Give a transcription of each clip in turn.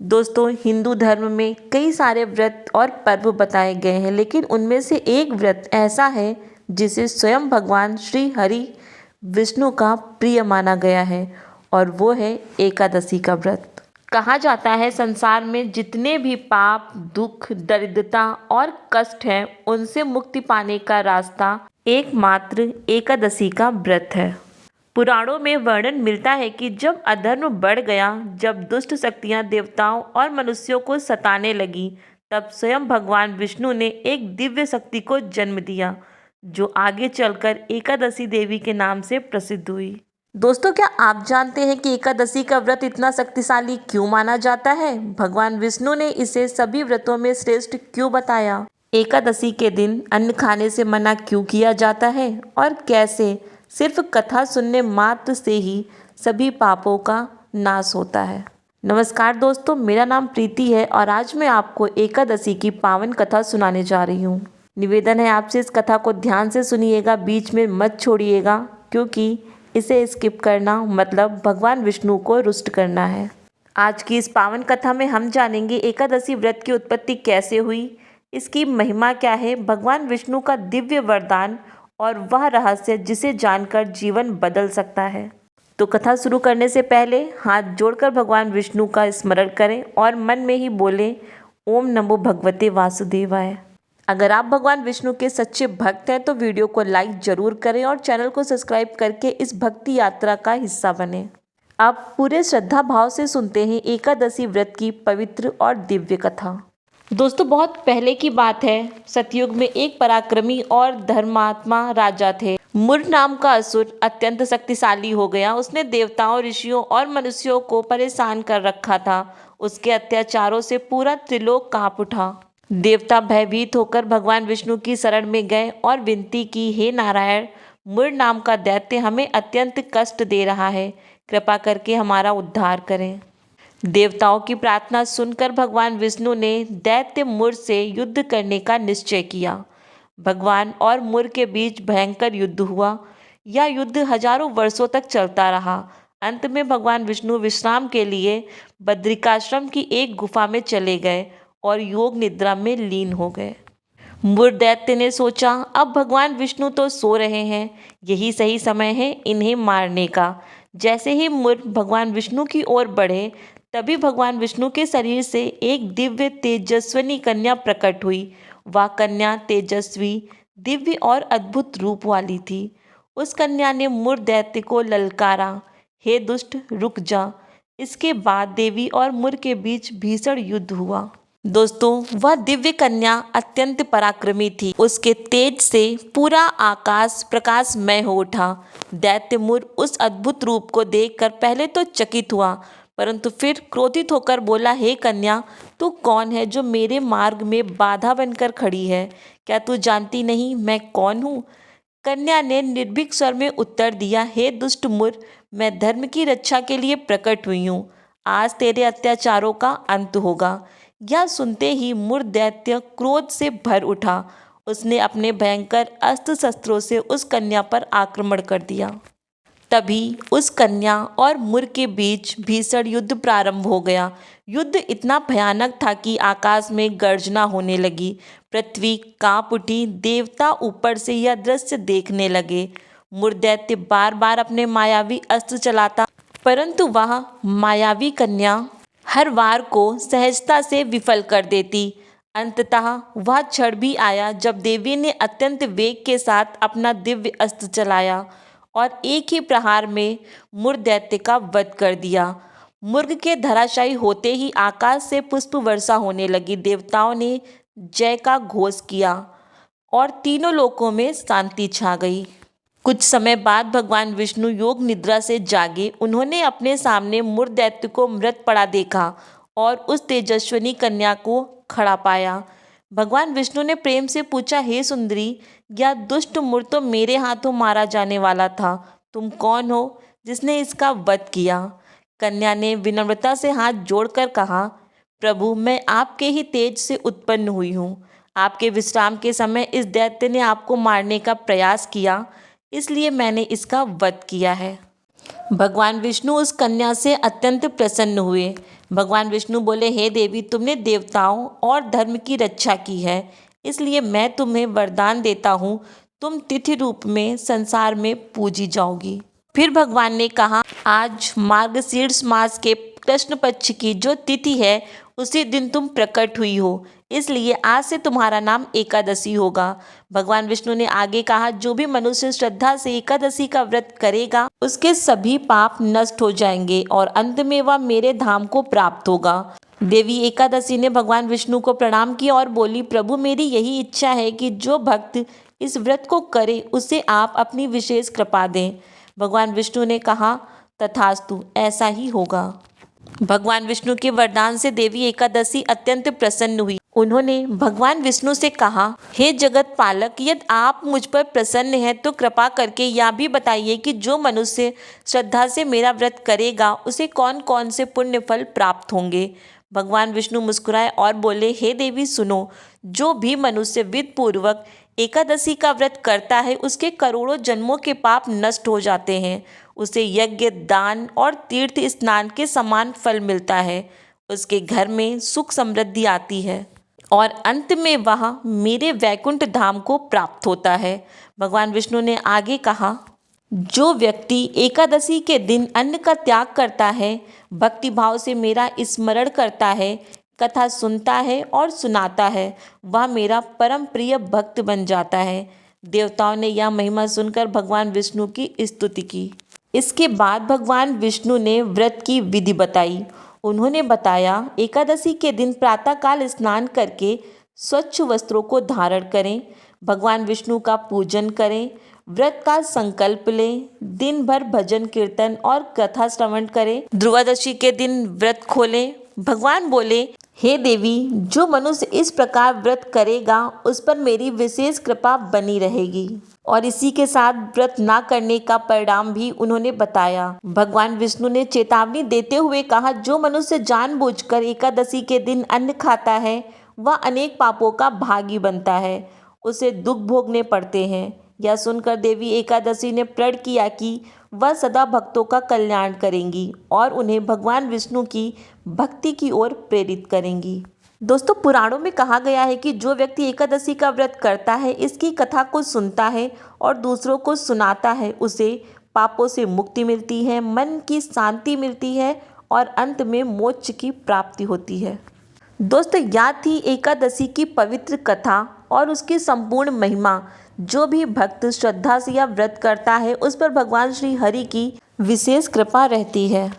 दोस्तों, हिंदू धर्म में कई सारे व्रत और पर्व बताए गए हैं, लेकिन उनमें से एक व्रत ऐसा है जिसे स्वयं भगवान श्री हरि विष्णु का प्रिय माना गया है और वो है एकादशी का व्रत। कहा जाता है संसार में जितने भी पाप, दुख, दरिद्रता और कष्ट हैं, उनसे मुक्ति पाने का रास्ता एकमात्र एकादशी का व्रत है। पुराणों में वर्णन मिलता है कि जब अधर्म बढ़ गया, जब दुष्ट शक्तियां देवताओं और मनुष्यों को सताने लगी, तब स्वयं भगवान विष्णु ने एक दिव्य शक्ति को जन्म दिया, जो आगे चलकर एकादशी देवी के नाम से प्रसिद्ध हुई। दोस्तों, क्या आप जानते हैं कि एकादशी का व्रत इतना शक्तिशाली क्यों माना जाता है? भगवान विष्णु ने इसे सभी व्रतों में श्रेष्ठ क्यों बताया? एकादशी के दिन अन्न खाने से मना क्यों किया जाता है और कैसे सिर्फ कथा सुनने मात्र से ही सभी पापों का नाश होता है? नमस्कार दोस्तों, मेरा नाम प्रीति है और आज मैं आपको एकादशी की पावन कथा सुनाने जा रही हूँ। निवेदन है आपसे इस कथा को ध्यान से सुनिएगा, बीच में मत छोड़िएगा, क्योंकि इसे स्किप करना मतलब भगवान विष्णु को रुष्ट करना है। आज की इस पावन कथा में हम जानेंगे एकादशी व्रत की उत्पत्ति कैसे हुई, इसकी महिमा क्या है, भगवान विष्णु का दिव्य वरदान और वह रहस्य जिसे जानकर जीवन बदल सकता है। तो कथा शुरू करने से पहले हाथ जोड़कर भगवान विष्णु का स्मरण करें और मन में ही बोलें, ओम नमो भगवते वासुदेवाय। अगर आप भगवान विष्णु के सच्चे भक्त हैं तो वीडियो को लाइक जरूर करें और चैनल को सब्सक्राइब करके इस भक्ति यात्रा का हिस्सा बने। अब पूरे श्रद्धा भाव से सुनते हैं एकादशी व्रत की पवित्र और दिव्य कथा। दोस्तों, बहुत पहले की बात है। सतयुग में एक पराक्रमी और धर्मात्मा राजा थे। मुर नाम का असुर अत्यंत शक्तिशाली हो गया। उसने देवताओं, ऋषियों और मनुष्यों को परेशान कर रखा था। उसके अत्याचारों से पूरा त्रिलोक कांप उठा। देवता भयभीत होकर भगवान विष्णु की शरण में गए और विनती की, हे नारायण, मुर नाम का दैत्य हमें अत्यंत कष्ट दे रहा है, कृपा करके हमारा उद्धार करें। देवताओं की प्रार्थना सुनकर भगवान विष्णु ने दैत्य मुर से युद्ध करने का निश्चय किया। भगवान और मुर के बीच भयंकर युद्ध हुआ। यह युद्ध हजारों वर्षों तक चलता रहा। अंत में भगवान विष्णु विश्राम के लिए बद्रिकाश्रम की एक गुफा में चले गए और योग निद्रा में लीन हो गए। मुर दैत्य ने सोचा, अब भगवान विष्णु तो सो रहे हैं, यही सही समय है इन्हें मारने का। जैसे ही मुर भगवान विष्णु की ओर बढ़े, तभी भगवान विष्णु के शरीर से एक दिव्य तेजस्विनी कन्या प्रकट हुई। वह कन्या तेजस्वी, दिव्य और अद्भुत रूप वाली थी। उस कन्या ने मुर दैत्य को ललकारा, हे दुष्ट, रुक जा। इसके बाद देवी और मुर के बीच भीषण युद्ध हुआ। दोस्तों, वह दिव्य कन्या अत्यंत पराक्रमी थी। उसके तेज से पूरा आकाश प्रकाशमय हो उठा। दैत्य मुर उस अद्भुत रूप को देखकर पहले तो चकित हुआ, परंतु फिर क्रोधित होकर बोला, हे कन्या, तू कौन है जो मेरे मार्ग में बाधा बनकर खड़ी है? क्या तू जानती नहीं मैं कौन हूँ? कन्या ने निर्भीक स्वर में उत्तर दिया, हे दुष्ट मुर, मैं धर्म की रक्षा के लिए प्रकट हुई हूँ। आज तेरे अत्याचारों का अंत होगा। यह सुनते ही मुर दैत्य क्रोध से भर उठा। उसने अपने भयंकर अस्त्र शस्त्रों से उस कन्या पर आक्रमण कर दिया। तभी उस कन्या और मुर के बीच भीषण युद्ध प्रारंभ हो गया। युद्ध इतना भयानक था कि आकाश में गर्जना होने लगी, पृथ्वी कांप उठी। देवता ऊपर से यह दृश्य देखने लगे। मुर दैत्य बार बार अपने मायावी अस्त्र चलाता, परंतु वह मायावी कन्या हर वार को सहजता से विफल कर देती। अंततः वह क्षण भी आया जब देवी ने अत्यंत वेग के साथ अपना दिव्य अस्त्र चलाया और एक ही प्रहार में मुर दैत्य का वध कर दिया। मुर्ग के धराशायी होते ही आकाश से पुष्प वर्षा होने लगी। देवताओं ने जय का घोष किया और तीनों लोकों में शांति छा गई। कुछ समय बाद भगवान विष्णु योग निद्रा से जागे। उन्होंने अपने सामने मुर दैत्य को मृत पड़ा देखा और उस तेजस्विनी कन्या को खड़ा पाया। भगवान विष्णु ने प्रेम से पूछा, हे सुंदरी, यह दुष्ट मुर तो मेरे हाथों मारा जाने वाला था। तुम कौन हो जिसने इसका वध किया? कन्या ने विनम्रता से हाथ जोड़कर कहा, प्रभु, मैं आपके ही तेज से उत्पन्न हुई हूँ। आपके विश्राम के समय इस दैत्य ने आपको मारने का प्रयास किया, इसलिए मैंने इसका वध किया है। भगवान विष्णु उस कन्या से अत्यंत प्रसन्न हुए। भगवान विष्णु बोले, हे देवी, तुमने देवताओं और धर्म की रक्षा की है, इसलिए मैं तुम्हें वरदान देता हूँ, तुम तिथि रूप में संसार में पूजी जाओगी। फिर भगवान ने कहा, आज मार्गशीर्ष मास के कृष्ण पक्ष की जो तिथि है उसी दिन तुम प्रकट हुई हो, इसलिए आज से तुम्हारा नाम एकादशी होगा। भगवान विष्णु ने आगे कहा, जो भी मनुष्य श्रद्धा से एकादशी का व्रत करेगा उसके सभी पाप नष्ट हो जाएंगे और अंत में वह मेरे धाम को प्राप्त होगा। देवी एकादशी ने भगवान विष्णु को प्रणाम किया और बोली, प्रभु, मेरी यही इच्छा है कि जो भक्त इस व्रत को करे उसे आप अपनी विशेष कृपा दें। भगवान विष्णु ने कहा, तथास्तु, ऐसा ही होगा। भगवान विष्णु के वरदान से देवी एकादशी अत्यंत प्रसन्न हुई। उन्होंने भगवान विष्णु से कहा, हे जगत पालक, यदि आप मुझ पर प्रसन्न हैं तो कृपा करके यह भी बताइए कि जो मनुष्य श्रद्धा से मेरा व्रत करेगा उसे कौन कौन से पुण्य फल प्राप्त होंगे। भगवान विष्णु मुस्कुराए और बोले, हे देवी, सुनो, जो भी मनुष्य विधि पूर्वक एकादशी का व्रत करता है उसके करोड़ों जन्मों के पाप नष्ट हो जाते हैं, उसे यज्ञ, दान और तीर्थ स्नान के समान फल मिलता है, उसके घर में सुख समृद्धि आती है और अंत में वह मेरे वैकुंठ धाम को प्राप्त होता है। भगवान विष्णु ने आगे कहा, जो व्यक्ति एकादशी के दिन अन्न का त्याग करता है, भक्ति भाव से मेरा स्मरण करता है, कथा सुनता है और सुनाता है, वह मेरा परम प्रिय भक्त बन जाता है। देवताओं ने यह महिमा सुनकर भगवान विष्णु की स्तुति की। इसके बाद भगवान विष्णु ने व्रत की विधि बताई। उन्होंने बताया, एकादशी के दिन प्रातःकाल स्नान करके स्वच्छ वस्त्रों को धारण करें, भगवान विष्णु का पूजन करें, व्रत का संकल्प लें, दिन भर भजन कीर्तन और कथा श्रवण करें, ध्रुवदशी के दिन व्रत खोलें। भगवान बोले, हे देवी, जो मनुष्य इस प्रकार व्रत करेगा उस पर मेरी विशेष कृपा बनी रहेगी। और इसी के साथ व्रत ना करने का परिणाम भी उन्होंने बताया। भगवान विष्णु ने चेतावनी देते हुए कहा, जो मनुष्य जानबूझकर एकादशी के दिन अन्न खाता है वह अनेक पापों का भागी बनता है, उसे दुख भोगने पड़ते हैं। यह सुनकर देवी एकादशी ने प्रण किया कि वह सदा भक्तों का कल्याण करेंगी और उन्हें भगवान विष्णु की भक्ति की ओर प्रेरित करेंगी। दोस्तों, पुराणों में कहा गया है कि जो व्यक्ति एकादशी का व्रत करता है, इसकी कथा को सुनता है और दूसरों को सुनाता है, उसे पापों से मुक्ति मिलती है, मन की शांति मिलती है और अंत में मोक्ष की प्राप्ति होती है। दोस्तों, यह थी एकादशी की पवित्र कथा और उसकी संपूर्ण महिमा। जो भी भक्त श्रद्धा से यह व्रत करता है उस पर भगवान श्री हरि की विशेष कृपा रहती है।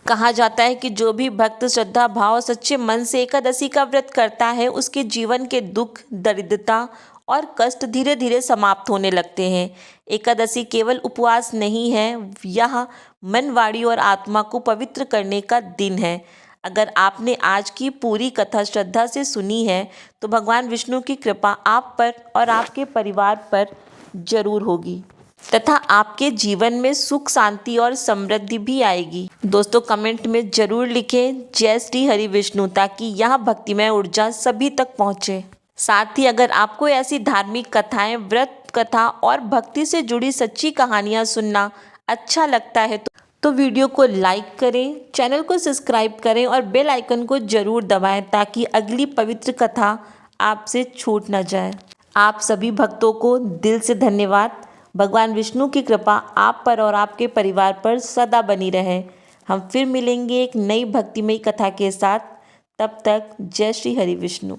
कहा जाता है कि जो भी भक्त श्रद्धा भाव सच्चे मन से एकादशी का व्रत करता है उसके जीवन के दुख, दरिद्रता और कष्ट धीरे धीरे समाप्त होने लगते हैं। एकादशी केवल उपवास नहीं है, यह मन, वाणी और आत्मा को पवित्र करने का दिन है। अगर आपने आज की पूरी कथा श्रद्धा से सुनी है तो भगवान विष्णु की कृपा आप पर और आपके परिवार पर जरूर होगी तथा आपके जीवन में सुख, शांति और समृद्धि भी आएगी। दोस्तों, कमेंट में जरूर लिखें जय श्री हरि विष्णु, ताकि यह भक्तिमय ऊर्जा सभी तक पहुँचे। साथ ही अगर आपको ऐसी धार्मिक कथाएं, व्रत कथा और भक्ति से जुड़ी सच्ची कहानियां सुनना अच्छा लगता है तो वीडियो को लाइक करें, चैनल को सब्सक्राइब करें और बेल आइकन को जरूर दबाएं ताकि अगली पवित्र कथा आपसे छूट न जाए। आप सभी भक्तों को दिल से धन्यवाद। भगवान विष्णु की कृपा आप पर और आपके परिवार पर सदा बनी रहे। हम फिर मिलेंगे एक नई भक्तिमय कथा के साथ। तब तक जय श्री हरि विष्णु।